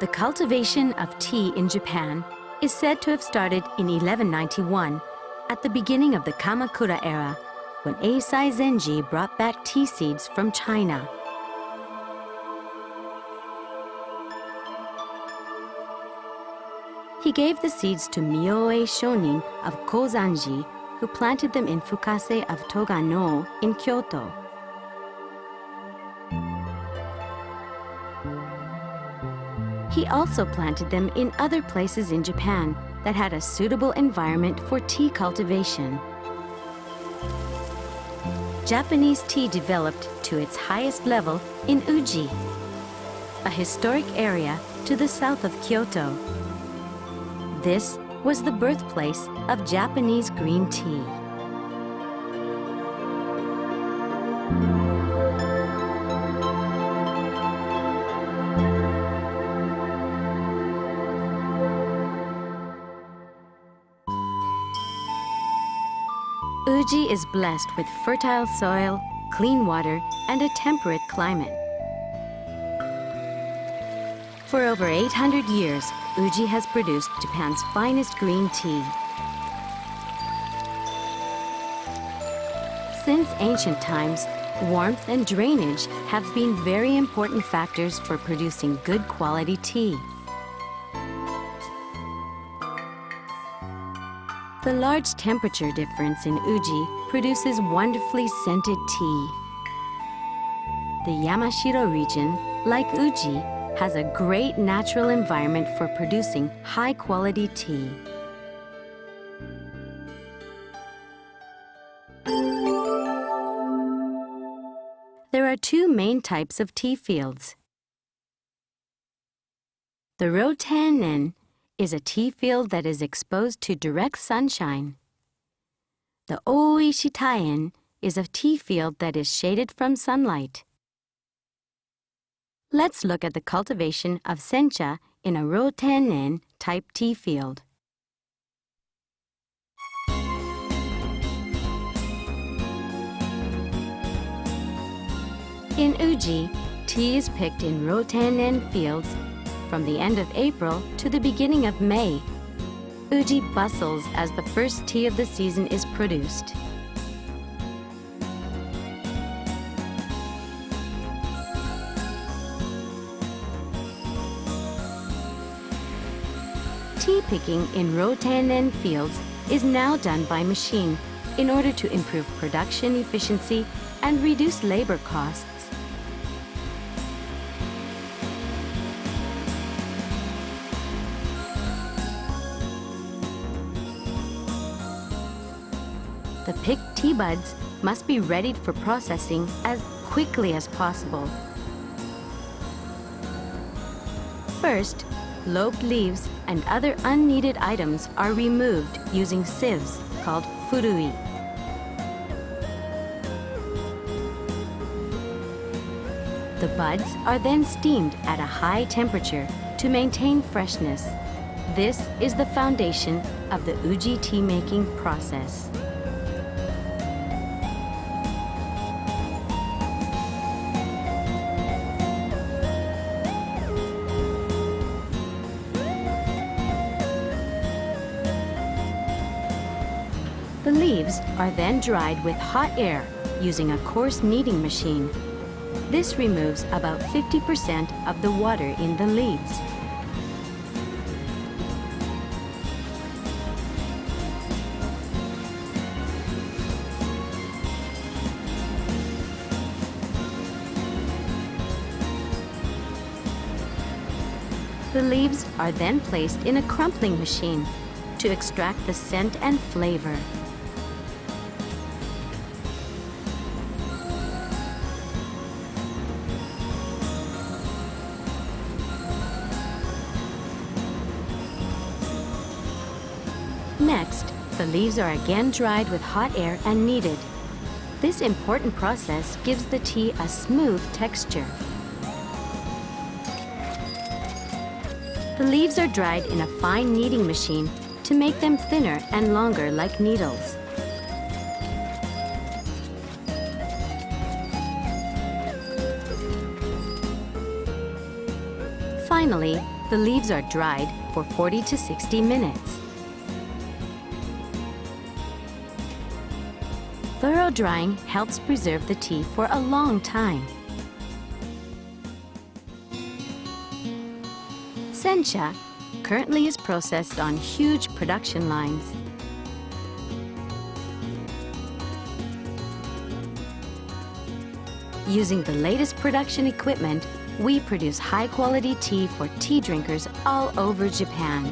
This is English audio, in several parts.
The cultivation of tea in Japan is said to have started in 1191 at the beginning of the Kamakura era, when Eisai Zenji brought back tea seeds from China. He gave the seeds to Mioe Shonin of Kozanji, who planted them in Fukase of Togano in Kyoto. He also planted them in other places in Japan that had a suitable environment for tea cultivation. Japanese tea developed to its highest level in Uji, a historic area to the south of Kyoto. This was the birthplace of Japanease green tea. Uji is blessed with fertile soil, clean water, and a temperate climate. For over 800 years, Uji has produced Japan's finest green tea. Since ancient times, warmth and drainage have been very important factors for producing good quality tea. The large temperature difference in Uji produces wonderfully scented tea. The Yamashiro region, like Uji, has a great natural environment for producing high-quality tea. There are two main types of tea fields. The rotanen is a tea field that is exposed to direct sunshine. The oishitaen is a tea field that is shaded from sunlight. Let's look at the cultivation of Sencha in a rotanen type tea field. In Uji, tea is picked in rotanen fields from the end of April to the beginning of May. Uji bustles as the first tea of the season is produced. Tea picking in rotanen fields is now done by machine in order to improve production efficiency and reduce labor costs. The picked tea buds must be readied for processing as quickly as possible. First, lobed leaves and other unneeded items are removed using sieves called furui. The buds are then steamed at a high temperature to maintain freshness. This is the foundation of the Uji tea making process. The leaves are then dried with hot air using a coarse kneading machine. This removes about 50% of the water in the leaves. The leaves are then placed in a crumpling machine to extract the scent and flavor. Next, the leaves are again dried with hot air and kneaded. This important process gives the tea a smooth texture. The leaves are dried in a fine kneading machine to make them thinner and longer like needles. Finally, The leaves are dried for 40 to 60 minutes. Thorough drying helps preserve the tea for a long time. Sencha currently is processed on huge production lines. Using the latest production equipment, we produce high-quality tea for tea drinkers all over Japan.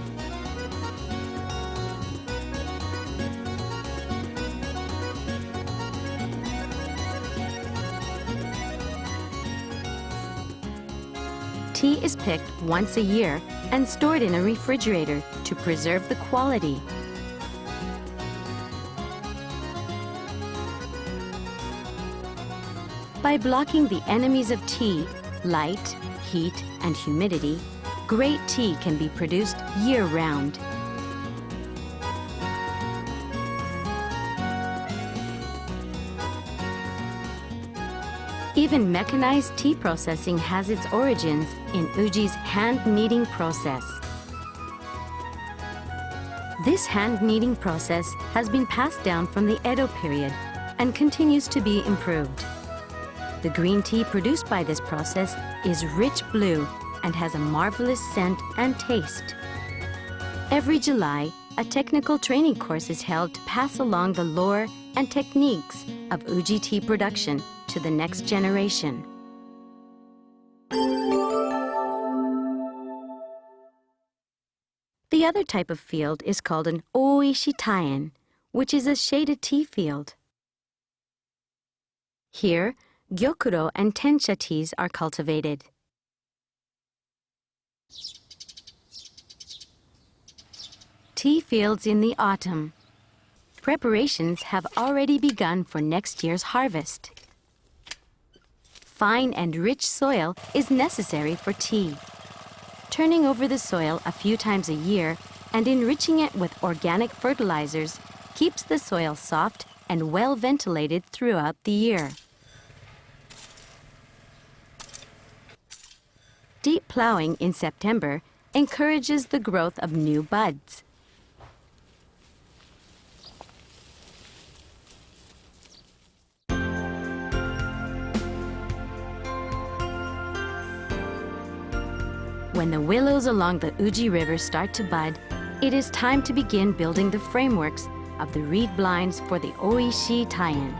Tea is picked once a year and stored in a refrigerator to preserve the quality. By blocking the enemies of tea, light, heat, and humidity, great tea can be produced year-round. Even mechanized tea processing has its origins in Uji's hand-kneading process. This hand-kneading process has been passed down from the Edo period and continues to be improved. The green tea produced by this process is rich blue and has a marvelous scent and taste. Every July, a technical training course is held to pass along the lore and techniques of Uji tea production to the next generation. The other type of field is called an oishitaen, which is a shaded tea field. Here, gyokuro and Tencha teas are cultivated. Tea fields in the autumn. Preparations have already begun for next year's harvest. Fine and rich soil is necessary for tea. Turning over the soil a few times a year and enriching it with organic fertilizers keeps the soil soft and well ventilated throughout the year. Deep plowing in September encourages the growth of new buds. When the willows along the Uji River start to bud, it is time to begin building the frameworks of the reed blinds for the oishitaen.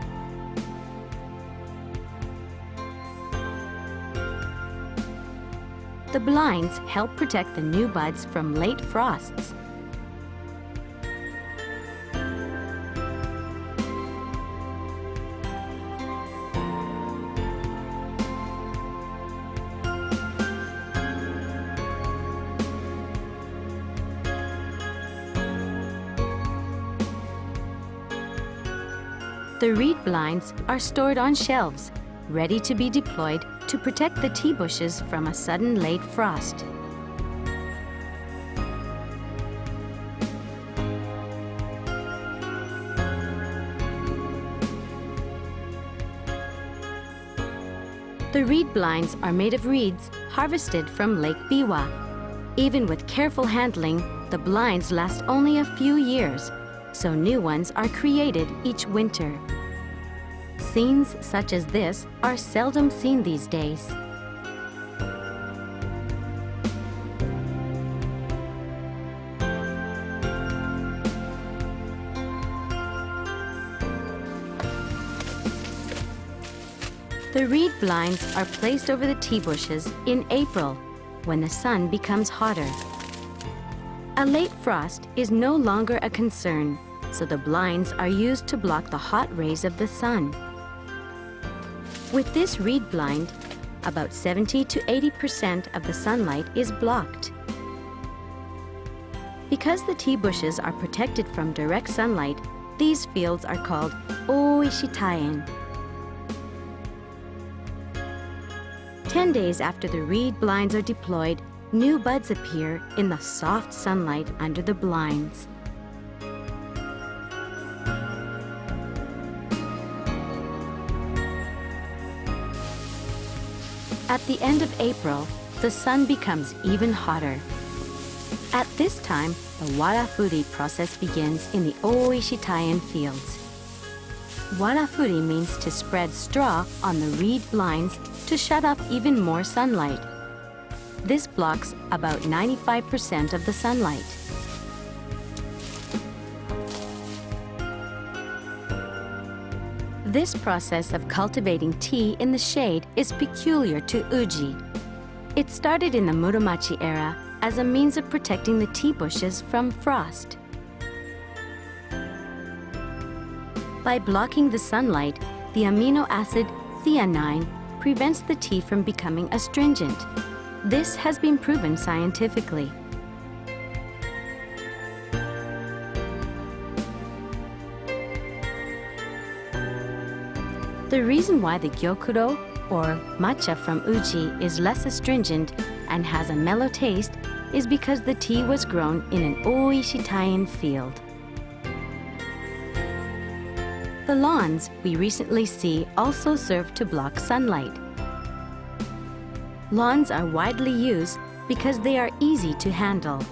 The blinds help protect the new buds from late frosts. The reed blinds are stored on shelves, ready to be deployed to protect the tea bushes from a sudden late frost. The reed blinds are made of reeds harvested from Lake Biwa. Even with careful handling, the blinds last only a few years, so new ones are created each winter. Scenes such as this are seldom seen these days. The reed blinds are placed over the tea bushes in April, when the sun becomes hotter. A late frost is no longer a concern, so the blinds are used to block the hot rays of the sun. With this reed blind, about 70 to 80% of the sunlight is blocked. Because the tea bushes are protected from direct sunlight, these fields are called oishitaen. 10 days after the reed blinds are deployed, new buds appear in the soft sunlight under the blinds. At the end of April, the sun becomes even hotter. At this time, the warafuri process begins in the Oishitayan fields. Warafuri means to spread straw on the reed lines to shut off even more sunlight. This blocks about 95% of the sunlight. This process of cultivating tea in the shade is peculiar to Uji. It started in the Muromachi era as a means of protecting the tea bushes from frost. By blocking the sunlight, the amino acid theanine prevents the tea from becoming astringent. This has been proven scientifically. The reason why the gyokuro, or matcha from Uji, is less astringent and has a mellow taste is because the tea was grown in an Oishitayan field. The lawns we recently see also serve to block sunlight. Lawns are widely used because they are easy to handle.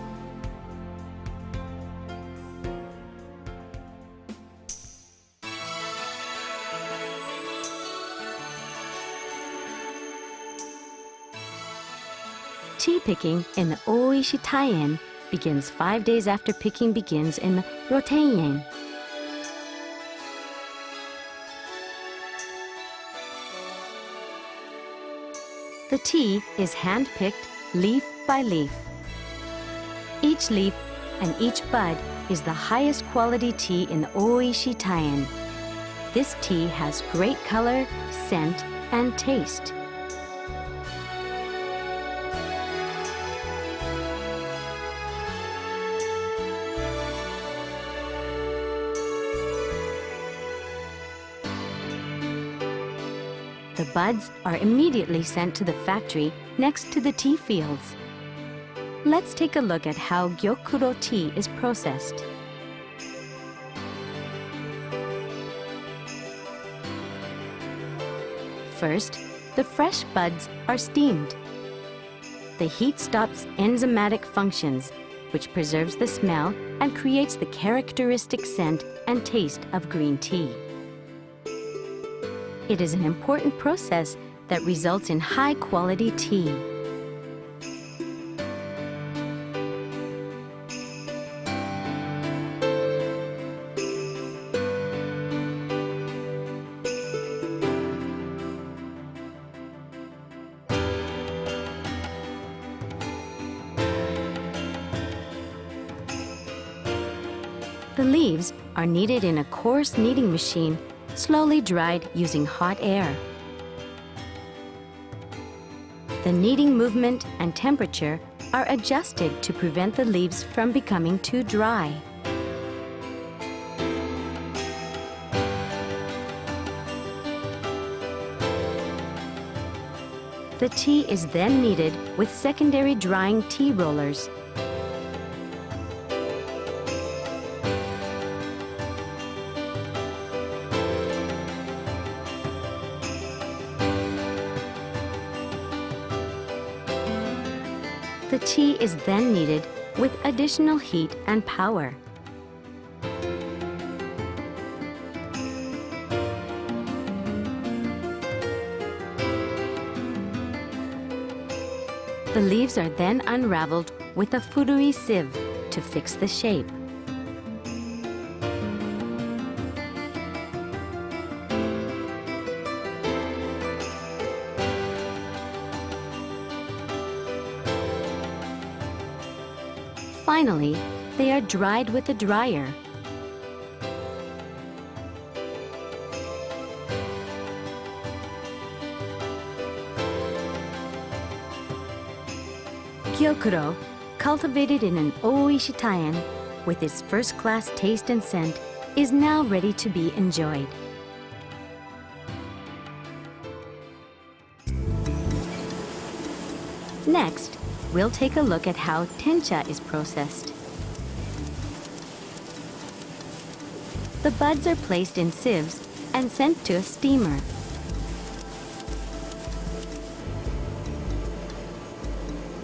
Tea picking in the Oishitayan begins 5 days after picking begins in the Rotenyan. The tea is hand-picked leaf by leaf. Each leaf and each bud is the highest quality tea in the Oishitayan. This tea has great color, scent, and taste. The buds are immediately sent to the factory next to the tea fields. Let's take a look at how gyokuro tea is processed. First, the fresh buds are steamed. The heat stops enzymatic functions, which preserves the smell and creates the characteristic scent and taste of green tea. It is an important process that results in high-quality tea. The leaves are kneaded in a coarse kneading machine, slowly dried using hot air. The kneading movement and temperature are adjusted to prevent the leaves from becoming too dry. The tea is then kneaded with secondary drying tea rollers. The tea is then kneaded with additional heat and power. The leaves are then unraveled with a furui sieve to fix the shape. Finally, they are dried with a dryer. Gyokuro, cultivated in an Oishitayan with its first-class taste and scent, is now ready to be enjoyed. Next, we'll take a look at how Tencha is processed. The buds are placed in sieves and sent to a steamer.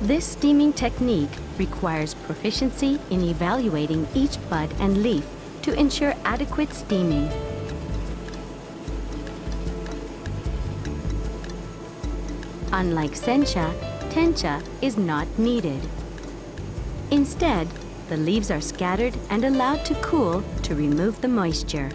This steaming technique requires proficiency in evaluating each bud and leaf to ensure adequate steaming. Unlike Sencha, Tencha is not needed. Instead, the leaves are scattered and allowed to cool to remove the moisture.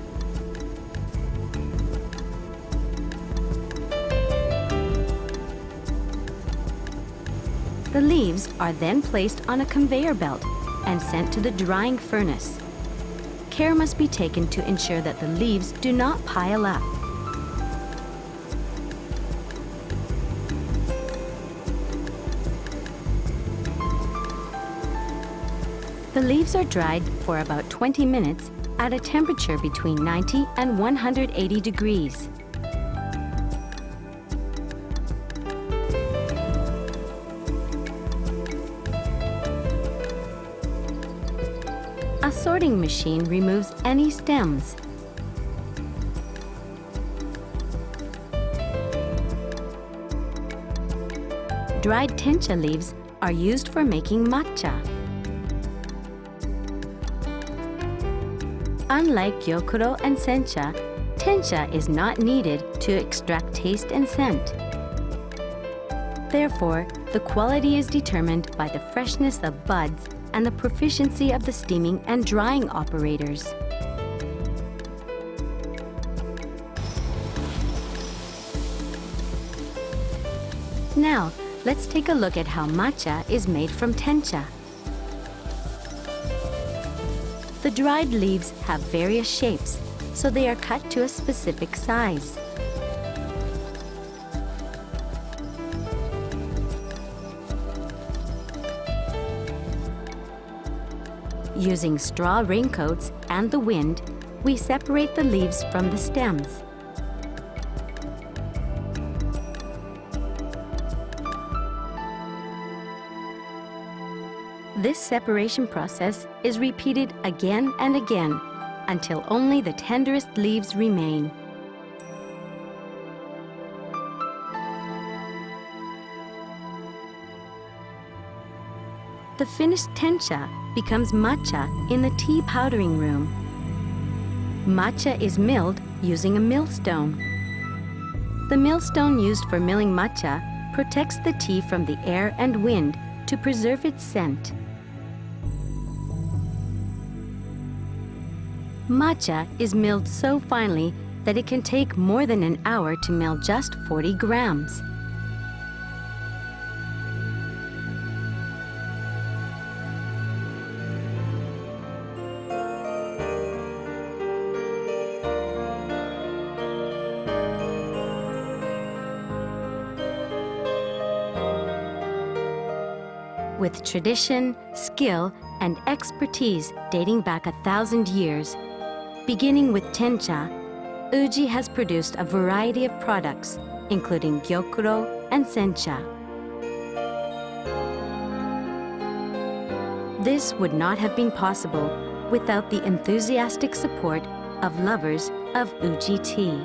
The leaves are then placed on a conveyor belt and sent to the drying furnace. Care must be taken to ensure that the leaves do not pile up. The leaves are dried for about 20 minutes at a temperature between 90 and 180 degrees. A sorting machine removes any stems. Dried Tencha leaves are used for making matcha. Unlike gyokuro and Sencha, Tencha is not needed to extract taste and scent. Therefore, the quality is determined by the freshness of buds and the proficiency of the steaming and drying operators. Now, let's take a look at how matcha is made from Tencha. The dried leaves have various shapes, so they are cut to a specific size. Using straw raincoats and the wind, we separate the leaves from the stems. This separation process is repeated again and again until only the tenderest leaves remain. The finished Tencha becomes matcha in the tea powdering room. Matcha is milled using a millstone. The millstone used for milling matcha protects the tea from the air and wind to preserve its scent. Matcha is milled so finely that it can take more than an hour to mill just 40 grams. With tradition, skill, and expertise dating back 1,000 years, beginning with Tencha, Uji has produced a variety of products, including gyokuro and Sencha. This would not have been possible without the enthusiastic support of lovers of Uji tea.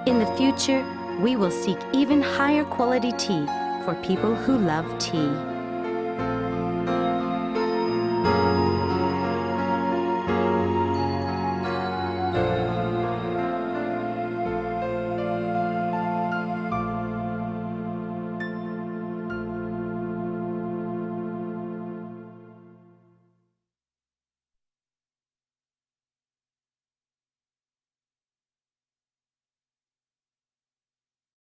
In the future, we will seek even higher quality tea for people who love tea.